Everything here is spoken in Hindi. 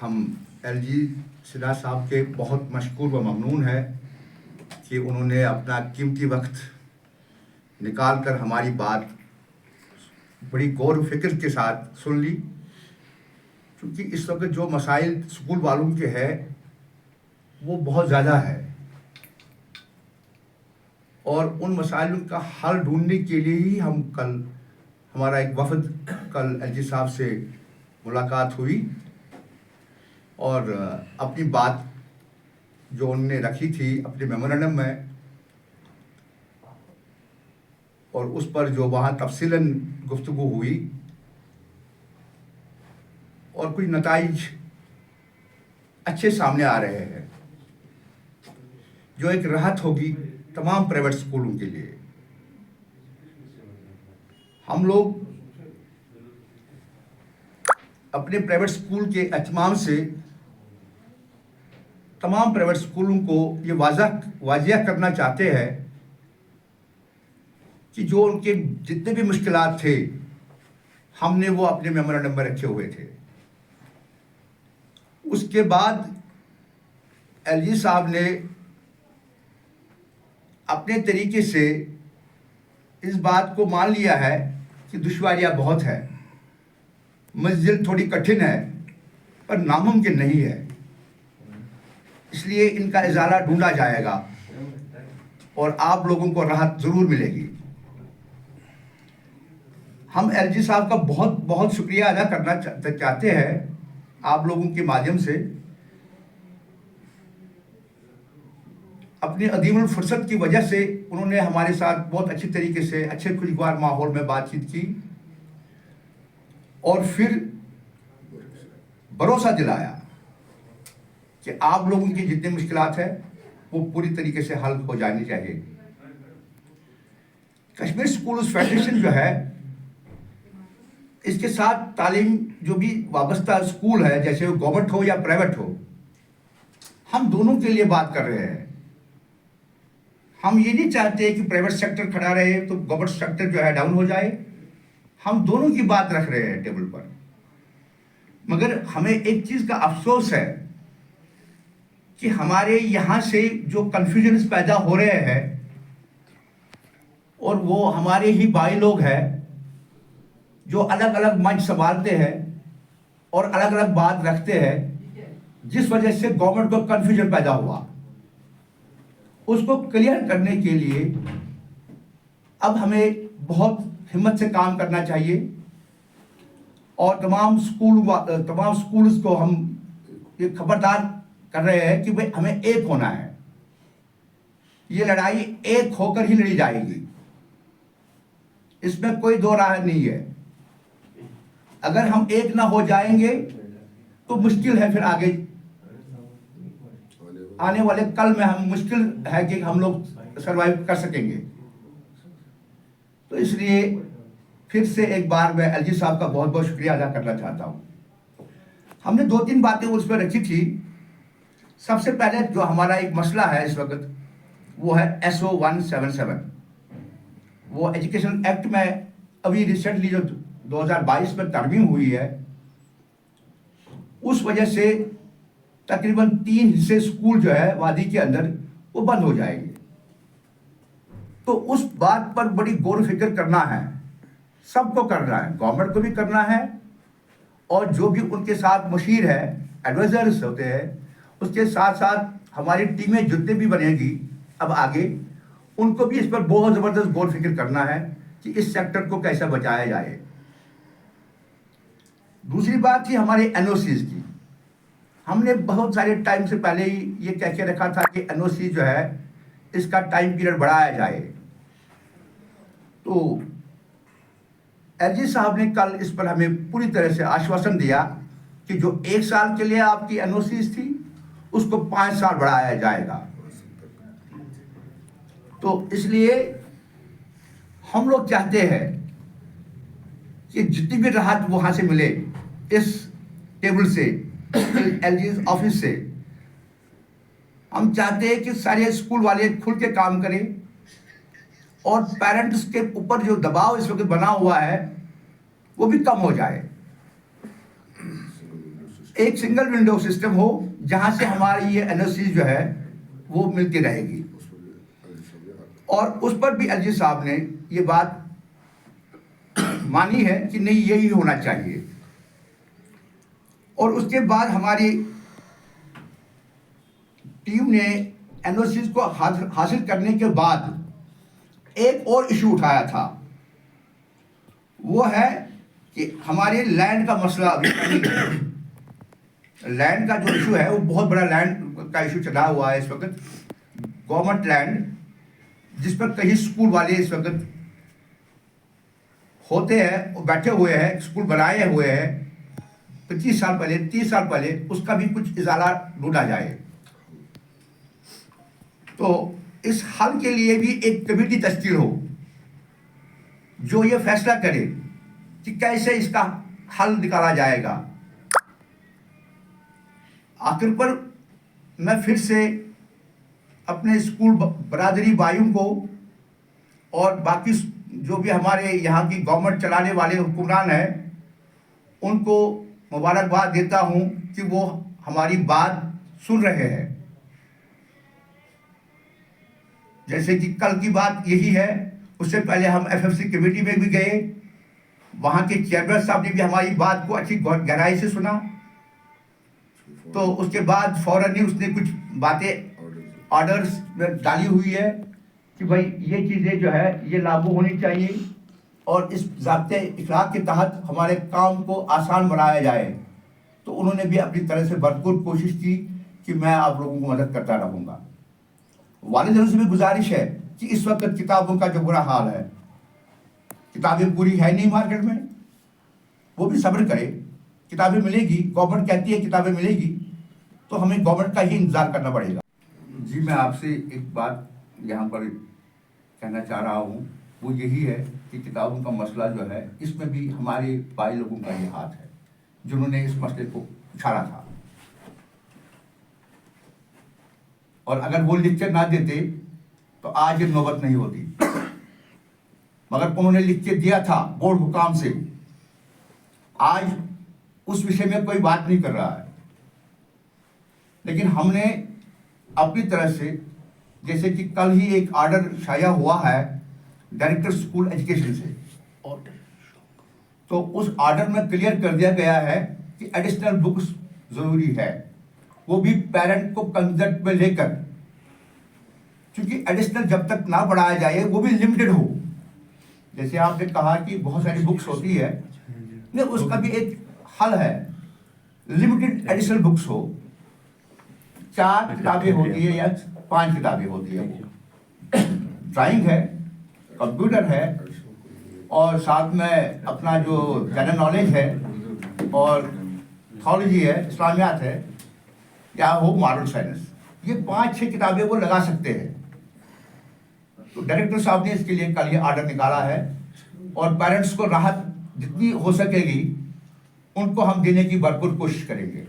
हम एलजी सिन्हा साहब के बहुत मशकूर व ममनून है कि उन्होंने अपना कीमती वक्त निकाल कर हमारी बात बड़ी गौर व फिक्र के साथ सुन ली, क्योंकि इस वक्त जो मसाइल स्कूल वालों के है वो बहुत ज़्यादा है और उन मसाइलों का हल ढूंढने के लिए ही हमारा एक वफद कल एलजी साहब से मुलाकात हुई और अपनी बात जो उन्होंने रखी थी अपने मेमोरेंडम में और उस पर जो वहाँ तफसीलन गुफ्तगू हुई और कुछ नताइज अच्छे सामने आ रहे हैं जो एक राहत होगी तमाम प्राइवेट स्कूलों के लिए। हम लोग अपने प्राइवेट स्कूल के एहतमाम से तमाम प्राइवेट स्कूलों को ये वाजिया करना चाहते हैं कि जो उनके जितने भी मुश्किलात थे हमने वो अपने मेमोरेंडम में रखे हुए थे। उसके बाद एलजी साहब ने अपने तरीके से इस बात को मान लिया है कि दुश्वारियां बहुत है, मंजिल थोड़ी कठिन है पर नामुमकिन नहीं है, इसलिए इनका इजाला ढूंढा जाएगा और आप लोगों को राहत ज़रूर मिलेगी। हम एलजी साहब का बहुत बहुत शुक्रिया अदा करना चाहते हैं आप लोगों के माध्यम से। अपनी अदीमुल फुर्सत की वजह से उन्होंने हमारे साथ बहुत अच्छी तरीके से अच्छे खुशगवार माहौल में बातचीत की और फिर भरोसा दिलाया कि आप लोगों की जितनी मुश्किलात है वो पूरी तरीके से हल हो जानी चाहिए। कश्मीर स्कूल्स फेडरेशन जो है इसके साथ तालीम जो भी वाबस्ता स्कूल है, जैसे वो गवर्नमेंट हो या प्राइवेट हो, हम दोनों के लिए बात कर रहे हैं। हम ये नहीं चाहते कि प्राइवेट सेक्टर खड़ा रहे तो गवर्नमेंट सेक्टर जो है डाउन हो जाए। हम दोनों की बात रख रहे हैं टेबल पर। मगर हमें एक चीज़ का अफसोस है कि हमारे यहाँ से जो कन्फ्यूजन पैदा हो रहे हैं और वो हमारे ही भाई लोग हैं जो अलग अलग मंच संभालते हैं और अलग अलग बात रखते हैं, जिस वजह से गवर्नमेंट को कन्फ्यूजन पैदा हुआ। उसको क्लियर करने के लिए अब हमें बहुत हिम्मत से काम करना चाहिए और तमाम स्कूल्स को हम ये खबरदार कर रहे हैं कि भाई हमें एक होना है। ये लड़ाई एक होकर ही लड़ी जाएगी, इसमें कोई दो राह नहीं है। अगर हम एक ना हो जाएंगे तो मुश्किल है, फिर आगे आने वाले कल में हम मुश्किल है कि हम लोग सरवाइव कर सकेंगे। तो इसलिए फिर से एक बार मैं एलजी साहब का बहुत बहुत शुक्रिया अदा करना चाहता हूँ। हमने 2-3 बातें उस पर रखी थी। सबसे पहले जो हमारा एक मसला है इस वक्त वो है SO 177। वो एजुकेशन एक्ट में अभी रिसेंटली जो 2022 में तरमीम हुई है, उस वजह से तकरीबन 3 हिस्से स्कूल जो है वादी के अंदर वो बंद हो जाएंगे। तो उस बात पर बड़ी गौर फिक्र करना है, सबको करना है, गवर्नमेंट को भी करना है और जो भी उनके साथ मुशीर है, एडवाइजर्स होते हैं, उसके साथ साथ हमारी टीमें जितने भी बनेगी अब आगे, उनको भी इस पर बहुत ज़बरदस्त गौर फिक्र करना है कि इस सेक्टर को कैसे बचाया जाए। दूसरी बात थी हमारे NOCs की। हमने बहुत सारे टाइम से पहले ही ये कह के रखा था कि NOC जो है इसका टाइम पीरियड बढ़ाया जाए। तो एलजी साहब ने कल इस पर हमें पूरी तरह से आश्वासन दिया कि जो 1 साल के लिए आपकी NOCs थी उसको 5 साल बढ़ाया जाएगा। तो इसलिए हम लोग चाहते हैं कि जितनी भी राहत वहाँ से मिले इस टेबल से, एलजी ऑफिस से, हम चाहते हैं कि सारे स्कूल वाले खुल के काम करें और पेरेंट्स के ऊपर जो दबाव इस वक्त बना हुआ है वो भी कम हो जाए। एक सिंगल विंडो सिस्टम हो जहां से हमारी ये एनओसी जो है वो मिलती रहेगी। और उस पर भी एलजी साहब ने ये बात मानी है कि नहीं, यही होना चाहिए। और उसके बाद हमारी टीम ने एनओसी को हासिल करने के बाद एक और इशू उठाया था, वो है कि हमारे लैंड का मसला अभी लैंड का जो इशू है वो बहुत बड़ा लैंड का इशू चला हुआ है इस वक्त। गवर्नमेंट लैंड जिस पर कई स्कूल वाले इस वक्त होते हैं, बैठे हुए हैं, स्कूल बनाए हुए हैं 25 साल पहले, 30 साल पहले, उसका भी कुछ इजाला ढूंढा जाए। तो इस हल के लिए भी एक कमेटी तश्कील हो जो ये फैसला करे कि कैसे इसका हल निकाला जाएगा। आखिर पर मैं फिर से अपने स्कूल बरादरी भाइयों को और बाकी जो भी हमारे यहाँ की गवर्नमेंट चलाने वाले हुक्मरान हैं उनको मुबारकबाद देता हूँ कि वो हमारी बात सुन रहे हैं। जैसे कि कल की बात यही है, उससे पहले हम एफएफसी कमेटी में भी गए, वहाँ के चेयरमैन साहब ने भी हमारी बात को अच्छी गहराई से सुना। तो उसके बाद फौरन ही उसने कुछ बातें ऑर्डर्स में डाली हुई है कि भाई ये चीज़ें जो है ये लागू होनी चाहिए और इस ज़ाब्ते इखलाक के तहत हमारे काम को आसान बनाया जाए। तो उन्होंने भी अपनी तरह से भरपूर कोशिश की कि मैं आप लोगों को मदद करता रहूँगा। वालिदैन से भी गुजारिश है कि इस वक्त किताबों का जो बुरा हाल है, किताबें पूरी है नहीं मार्केट में, वो भी सब्र करे, किताबें मिलेगी। गवर्नमेंट कहती है किताबें मिलेगी, तो हमें गवर्नमेंट का ही इंतजार करना पड़ेगा। जी, मैं आपसे एक बात यहाँ पर कहना चाह रहा हूँ, वो यही है कि किताबों का मसला जो है इसमें भी हमारे भाई लोगों का ये हाथ है जिन्होंने इस मसले को उछाला था। और अगर वो लिख के ना देते तो आज ये नौबत नहीं होती, मगर उन्होंने लिख के दिया था बोर्ड हुकाम से। आज उस विषय में कोई बात नहीं कर रहा है, लेकिन हमने अपनी तरह से, जैसे कि कल ही एक ऑर्डर शाया हुआ है डायरेक्टर स्कूल एजुकेशन से, तो उस ऑर्डर में क्लियर कर दिया गया है कि एडिशनल बुक्स जरूरी है, वो भी पेरेंट को कंसेंट में लेकर, क्योंकि एडिशनल जब तक ना बढ़ाया जाए वो भी लिमिटेड हो। जैसे आपने कहा कि बहुत सारी बुक्स होती है, नहीं, उसका भी एक हल है, लिमिटेड एडिशनल बुक्स हो, 4 किताबें होती है या 5 किताबें होती है। ड्राइंग है, कंप्यूटर है, और साथ में अपना जो जनरल नॉलेज है और थॉलॉजी है, इस्लामियात है, या हो मॉडर्न साइंस, ये 5-6 किताबें वो लगा सकते हैं। तो डायरेक्टर साहब ने इसके लिए कल ये ऑर्डर निकाला है और पेरेंट्स को राहत जितनी हो सकेगी उनको हम देने की भरपूर कोशिश करेंगे।